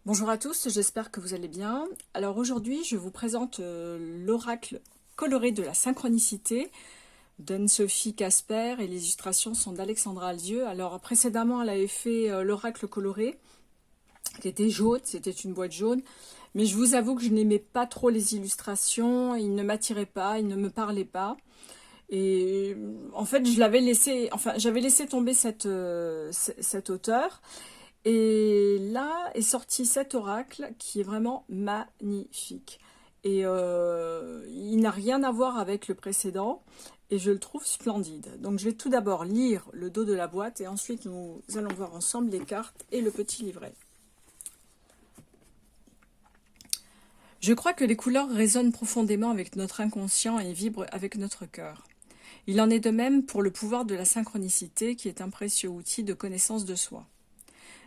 Bonjour à tous, j'espère que vous allez bien. Alors aujourd'hui, je vous présente l'oracle coloré de la synchronicité d'Anne-Sophie Casper et les illustrations sont d'Alexandra Alzieux. Alors précédemment, elle avait fait l'oracle coloré qui était jaune, c'était une boîte jaune. Mais je vous avoue que je n'aimais pas trop les illustrations, ils ne m'attiraient pas, ils ne me parlaient pas. Et en fait, j'avais laissé tomber cet auteur. Et là est sorti cet oracle qui est vraiment magnifique. Et il n'a rien à voir avec le précédent et je le trouve splendide. Donc je vais tout d'abord lire le dos de la boîte et ensuite nous allons voir ensemble les cartes et le petit livret. Je crois que les couleurs résonnent profondément avec notre inconscient et vibrent avec notre cœur. Il en est de même pour le pouvoir de la synchronicité qui est un précieux outil de connaissance de soi.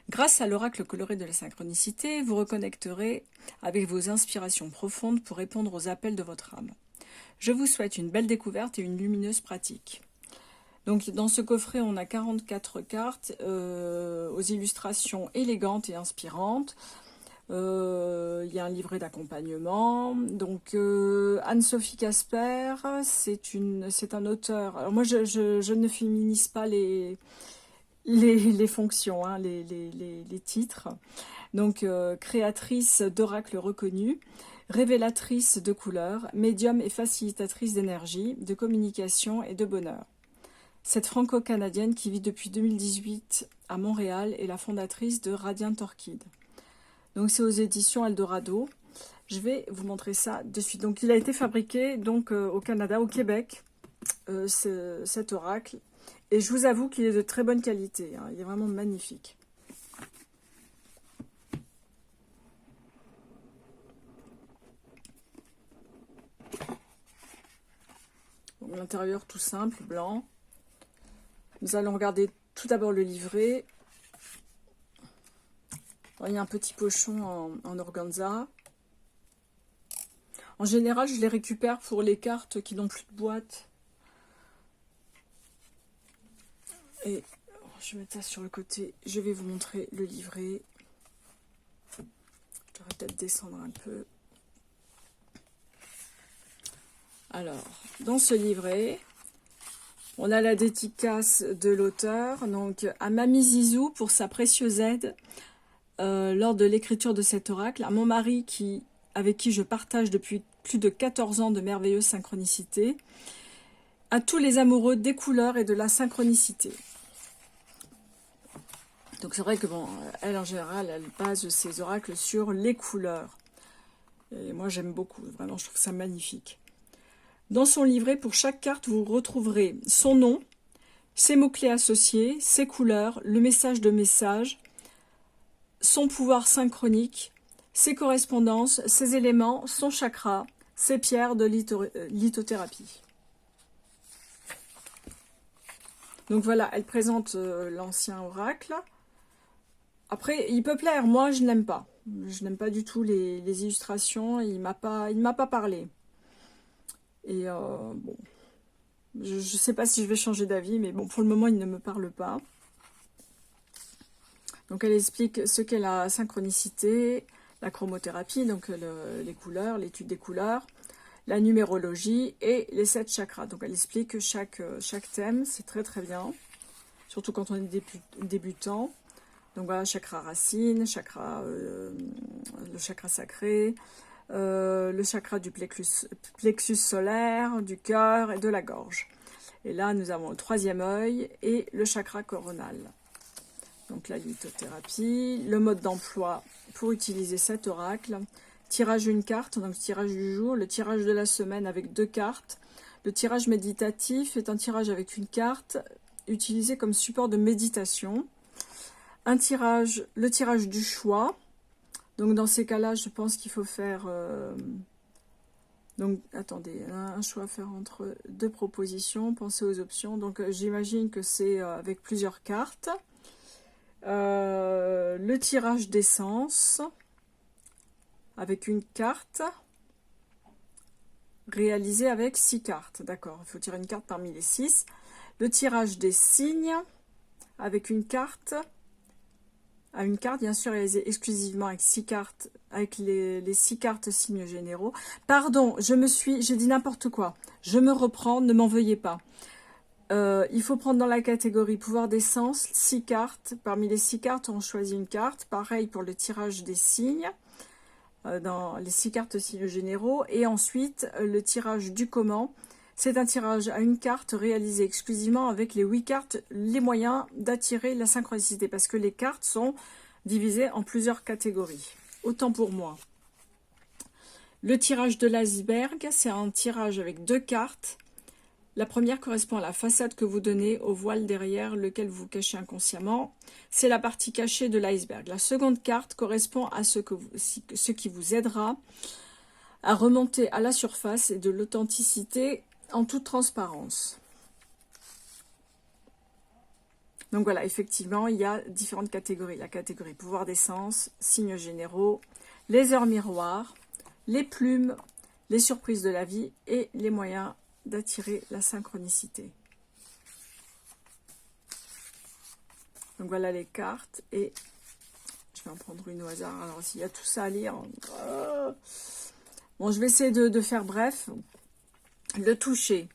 Grâce à l'oracle coloré de la synchronicité, vous reconnecterez avec vos inspirations profondes pour répondre aux appels de votre âme. Je vous souhaite une belle découverte et une lumineuse pratique. Donc dans ce coffret, on a 44 cartes aux illustrations élégantes et inspirantes. Il y a un livret d'accompagnement. Donc Anne-Sophie Casper, c'est un auteur. Alors moi, je ne féminise pas les fonctions, hein, les titres. Donc, créatrice d'oracles reconnus, révélatrice de couleurs, médium et facilitatrice d'énergie, de communication et de bonheur. Cette franco-canadienne qui vit depuis 2018 à Montréal est la fondatrice de Radiant Orchid. Donc, c'est aux éditions Eldorado. Je vais vous montrer ça de suite. Donc, il a été fabriqué donc, au Canada, au Québec, cet oracle. Et je vous avoue qu'il est de très bonne qualité, hein. Il est vraiment magnifique. L'intérieur tout simple, blanc. Nous allons regarder tout d'abord le livret. Alors, il y a un petit pochon en organza. En général, je les récupère pour les cartes qui n'ont plus de boîte. Et je vais mettre ça sur le côté. Je vais vous montrer le livret. Je devrais peut-être descendre un peu. Alors, dans ce livret, on a la dédicace de l'auteur, donc à Mamie Zizou pour sa précieuse aide lors de l'écriture de cet oracle, à mon mari avec qui je partage depuis plus de 14 ans de merveilleuses synchronicités, à tous les amoureux des couleurs et de la synchronicité. Donc c'est vrai que bon, elle en général, elle base ses oracles sur les couleurs. Et moi j'aime beaucoup, vraiment je trouve ça magnifique. Dans son livret, pour chaque carte, vous retrouverez son nom, ses mots-clés associés, ses couleurs, le message de message, son pouvoir synchronique, ses correspondances, ses éléments, son chakra, ses pierres de lithothérapie. Donc voilà, elle présente l'ancien oracle. Après, il peut plaire, moi je n'aime pas. Je n'aime pas du tout les illustrations, il m'a pas parlé. Et bon, je ne sais pas si je vais changer d'avis, mais bon, pour le moment, il ne me parle pas. Donc, elle explique ce qu'est la synchronicité, la chromothérapie, donc les couleurs, l'étude des couleurs, la numérologie et les 7 chakras. Donc, elle explique chaque thème, c'est très très bien, surtout quand on est débutant. Donc, voilà, chakra racine, le chakra sacré, le chakra du plexus solaire, du cœur et de la gorge. Et là, nous avons le 3e œil et le chakra coronal. Donc la lithothérapie, le mode d'emploi pour utiliser cet oracle, tirage d'une carte, donc tirage du jour, le tirage de la semaine avec 2 cartes. Le tirage méditatif est un tirage avec une carte utilisé comme support de méditation. Le tirage du choix. Donc dans ces cas-là, je pense qu'il faut faire... donc attendez, un choix à faire entre 2 propositions, pensez aux options. Donc j'imagine que c'est avec plusieurs cartes. Le tirage d'essence avec une carte réalisé avec 6 cartes. D'accord, il faut tirer une carte parmi les 6. Le tirage des signes avec une carte à une carte, bien sûr réalisé exclusivement avec 6 cartes, avec les 6 cartes signes généraux. Pardon, j'ai dit n'importe quoi. Je me reprends, ne m'en veuillez pas. Il faut prendre dans la catégorie pouvoir d'essence 6 cartes. Parmi les 6 cartes, on choisit une carte. Pareil pour le tirage des signes, dans les 6 cartes signes généraux. Et ensuite, le tirage du comment. C'est un tirage à une carte réalisé exclusivement avec les 8 cartes, les moyens d'attirer la synchronicité. Parce que les cartes sont divisées en plusieurs catégories. Autant pour moi. Le tirage de l'iceberg, c'est un tirage avec 2 cartes. La première correspond à la façade que vous donnez au voile derrière lequel vous cachez inconsciemment. C'est la partie cachée de l'iceberg. La seconde carte correspond à ce qui vous aidera à remonter à la surface et de l'authenticité en toute transparence. Donc voilà, effectivement, il y a différentes catégories. La catégorie pouvoir d'essence, signes généraux, les heures miroirs, les plumes, les surprises de la vie et les moyens d'attirer la synchronicité. Donc voilà les cartes et je vais en prendre une au hasard. Alors s'il y a tout ça à lire, bon, je vais essayer de faire bref. Le toucher.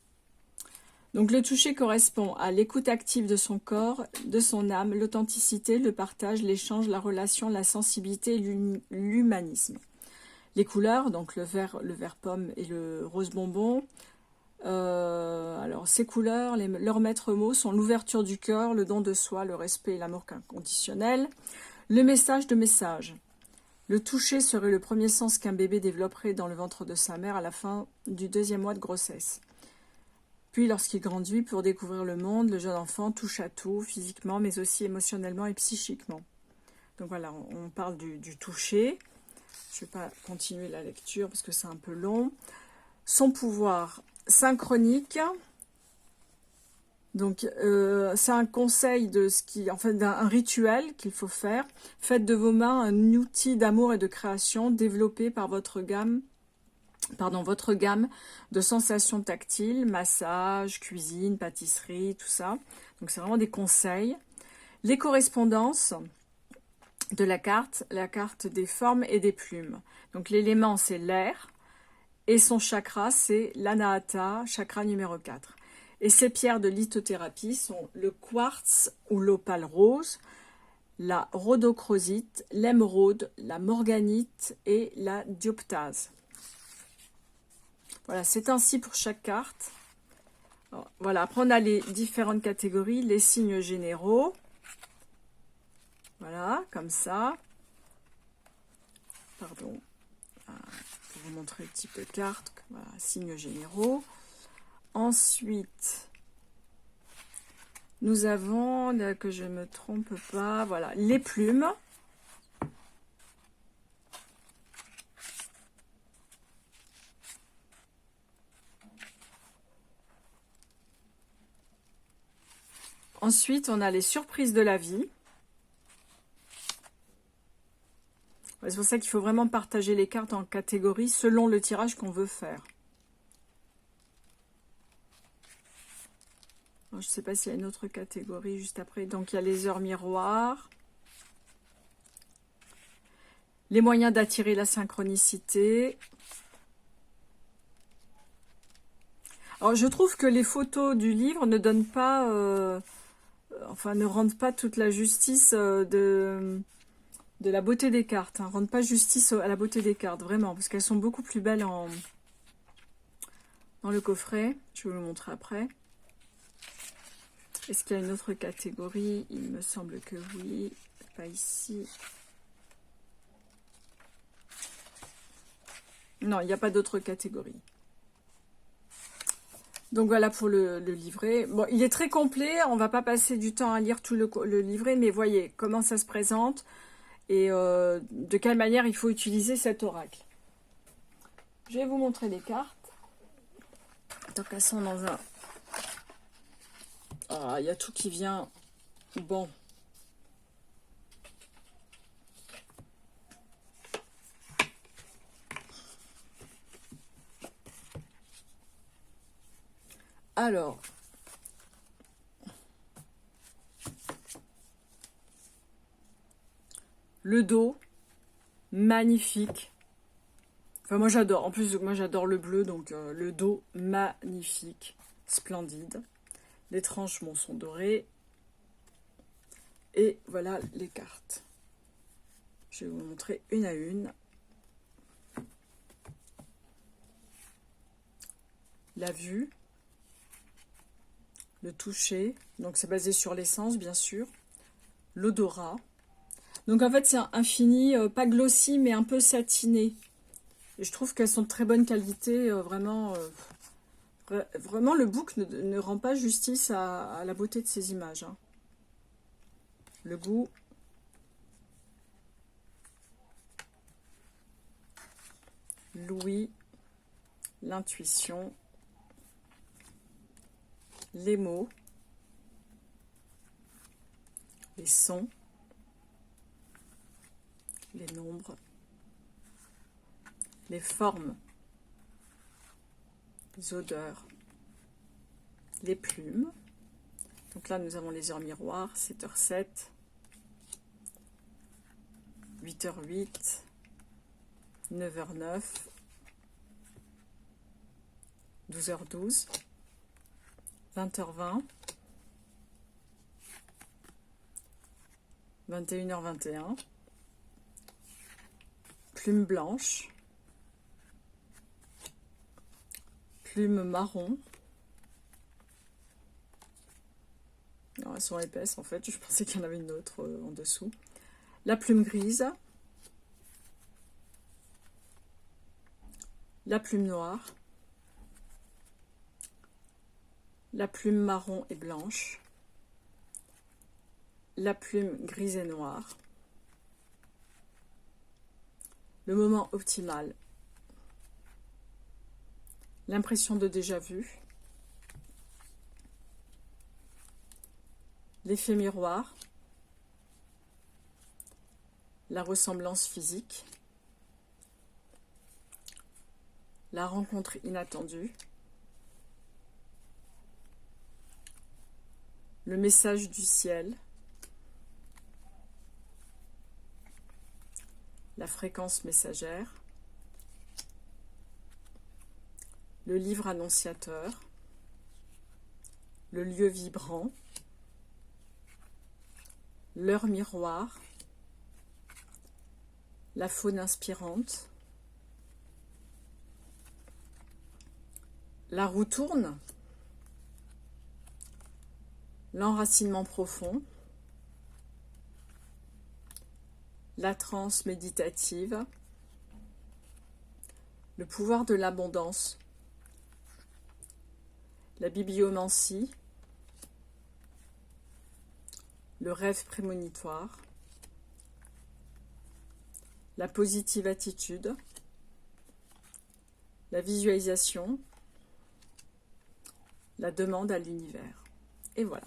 Donc le toucher correspond à l'écoute active de son corps, de son âme, l'authenticité, le partage, l'échange, la relation, la sensibilité et l'humanisme. Les couleurs, donc le vert pomme et le rose bonbon. Alors ces couleurs, leurs maîtres mots sont l'ouverture du cœur, le don de soi, le respect et l'amour inconditionnel. Le message de message. Le toucher serait le premier sens qu'un bébé développerait dans le ventre de sa mère à la fin du 2e mois de grossesse. Puis lorsqu'il grandit pour découvrir le monde, le jeune enfant touche à tout, physiquement mais aussi émotionnellement et psychiquement. Donc voilà, on parle du toucher. Je ne vais pas continuer la lecture parce que c'est un peu long. Son pouvoir synchronique. Donc, c'est un conseil de ce qui, en fait, d'un rituel qu'il faut faire. Faites de vos mains un outil d'amour et de création développé par votre gamme de sensations tactiles, massage, cuisine, pâtisserie, tout ça. Donc, c'est vraiment des conseils. Les correspondances de la carte des formes et des plumes. Donc, l'élément, c'est l'air. Et son chakra, c'est l'anahata, chakra numéro 4. Et ces pierres de lithothérapie sont le quartz ou l'opale rose, la rhodochrosite, l'émeraude, la morganite et la dioptase. Voilà, c'est ainsi pour chaque carte. Alors, voilà, après on a les différentes catégories, les signes généraux. Voilà, comme ça. Pardon. Pour vous montrer le type de carte. Voilà, signes généraux. Ensuite, nous avons, que je ne me trompe pas, voilà, les plumes. Ensuite, on a les surprises de la vie. C'est pour ça qu'il faut vraiment partager les cartes en catégories selon le tirage qu'on veut faire. Je ne sais pas s'il y a une autre catégorie juste après. Donc, il y a les heures miroirs. Les moyens d'attirer la synchronicité. Alors, je trouve que les photos du livre ne donnent pas... ne rendent pas toute la justice de la beauté des cartes. Rendent pas justice à la beauté des cartes, vraiment. Parce qu'elles sont beaucoup plus belles dans le coffret. Je vais vous le montrer après. Est-ce qu'il y a une autre catégorie? Il me semble que oui. Pas ici. Non, il n'y a pas d'autre catégorie. Donc voilà pour le livret. Bon, il est très complet. On ne va pas passer du temps à lire tout le livret. Mais voyez comment ça se présente. Et de quelle manière il faut utiliser cet oracle. Je vais vous montrer les cartes. Tant qu'elles sont dans un... Ah, il y a tout qui vient. Bon. Alors. Le dos, magnifique. Enfin, moi j'adore. En plus, moi j'adore le bleu, donc le dos, magnifique, splendide. Les tranches sont dorées. Et voilà les cartes. Je vais vous montrer une à une. La vue, le toucher, donc c'est basé sur l'essence bien sûr, l'odorat. Donc en fait c'est un fini pas glossy mais un peu satiné. Et je trouve qu'elles sont de très bonne qualité, vraiment, vraiment le book ne rend pas justice à la beauté de ces images. Hein. Le goût. L'ouïe, l'intuition, les mots, les sons, les nombres, les formes, les odeurs, les plumes. Donc là, nous avons les heures miroirs, 7h07, 8h08, 9h09, 12h12, 20h20, 21h21, plume blanche, plume marron. Non, elles sont épaisses en fait, je pensais qu'il y en avait une autre en dessous. La plume grise, la plume noire, la plume marron et blanche, la plume grise et noire, le moment optimal, l'impression de déjà-vu, l'effet miroir, la ressemblance physique, la rencontre inattendue, le message du ciel, la fréquence messagère, le livre annonciateur, le lieu vibrant, l'heure miroir, la faune inspirante, la roue tourne, l'enracinement profond, la transe méditative, le pouvoir de l'abondance, la bibliomancie, le rêve prémonitoire, la positive attitude, la visualisation, la demande à l'univers. Et voilà.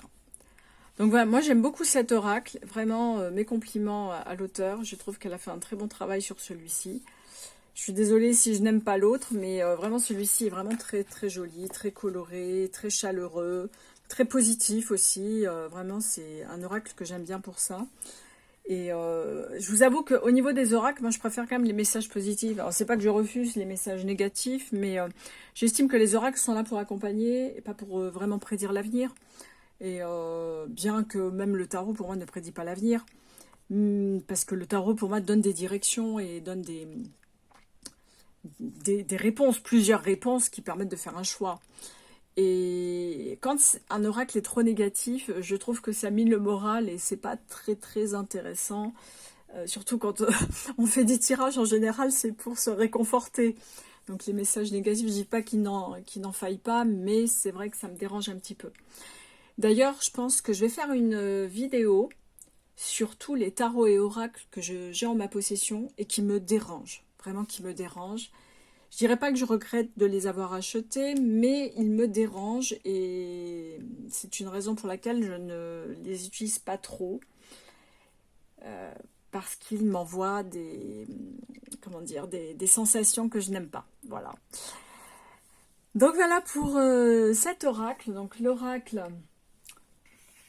Donc voilà, moi j'aime beaucoup cet oracle, vraiment mes compliments à l'auteur, je trouve qu'elle a fait un très bon travail sur celui-ci. Je suis désolée si je n'aime pas l'autre, mais vraiment celui-ci est vraiment très très joli, très coloré, très chaleureux, très positif aussi, vraiment c'est un oracle que j'aime bien pour ça. Et je vous avoue qu'au niveau des oracles, moi je préfère quand même les messages positifs. Alors c'est pas que je refuse les messages négatifs, mais j'estime que les oracles sont là pour accompagner et pas pour vraiment prédire l'avenir. Et bien que même le tarot pour moi ne prédit pas l'avenir, parce que le tarot pour moi donne des directions et donne des réponses, plusieurs réponses qui permettent de faire un choix. Et quand un oracle est trop négatif, je trouve que ça mine le moral et c'est pas très très intéressant. Surtout quand on fait des tirages en général, c'est pour se réconforter. Donc les messages négatifs, je dis pas qu'il n'en faille pas, mais c'est vrai que ça me dérange un petit peu. D'ailleurs, je pense que je vais faire une vidéo sur tous les tarots et oracles que j'ai en ma possession et qui me dérangent, vraiment qui me dérangent. Je dirais pas que je regrette de les avoir achetés, mais ils me dérangent et c'est une raison pour laquelle je ne les utilise pas trop. Parce qu'ils m'envoient comment dire, des sensations que je n'aime pas. Voilà. Donc voilà pour cet oracle. Donc l'oracle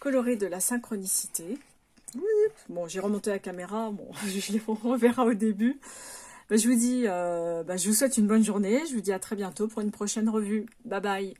coloré de la synchronicité. Oui, bon, j'ai remonté la caméra, bon, on reverra au début. Je vous dis, je vous souhaite une bonne journée, je vous dis à très bientôt pour une prochaine revue. Bye bye.